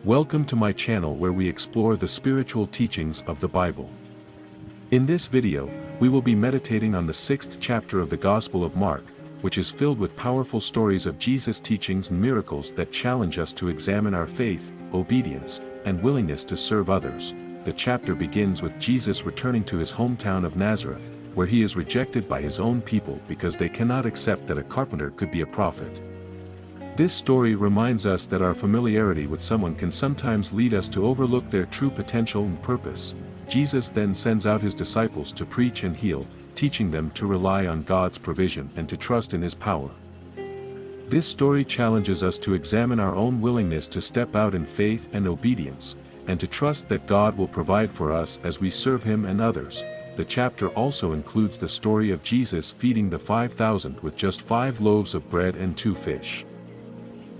Welcome to my channel where we explore the spiritual teachings of the Bible. In this video, we will be meditating on the 6th chapter of the Gospel of Mark, which is filled with powerful stories of Jesus' teachings and miracles that challenge us to examine our faith, obedience, and willingness to serve others. The chapter begins with Jesus returning to his hometown of Nazareth, where he is rejected by his own people because they cannot accept that a carpenter could be a prophet. This story reminds us that our familiarity with someone can sometimes lead us to overlook their true potential and purpose. Jesus then sends out his disciples to preach and heal, teaching them to rely on God's provision and to trust in his power. This story challenges us to examine our own willingness to step out in faith and obedience, and to trust that God will provide for us as we serve him and others. The chapter also includes the story of Jesus feeding the 5,000 with just 5 loaves of bread and 2 fish.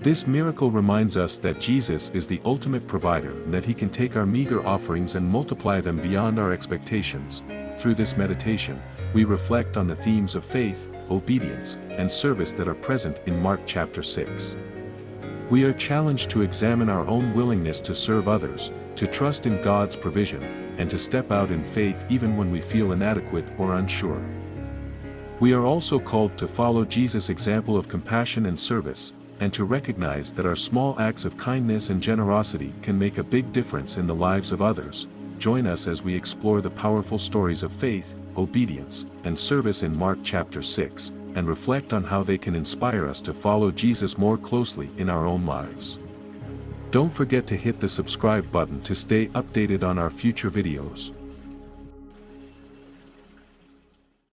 This miracle reminds us that Jesus is the ultimate provider and that he can take our meager offerings and multiply them beyond our expectations. Through this meditation, we reflect on the themes of faith, obedience, and service that are present in Mark chapter 6. We are challenged to examine our own willingness to serve others, to trust in God's provision, and to step out in faith even when we feel inadequate or unsure. We are also called to follow Jesus' example of compassion and service, and to recognize that our small acts of kindness and generosity can make a big difference in the lives of others. Join us as we explore the powerful stories of faith, obedience, and service in Mark chapter 6, and reflect on how they can inspire us to follow Jesus more closely in our own lives. Don't forget to hit the subscribe button to stay updated on our future videos.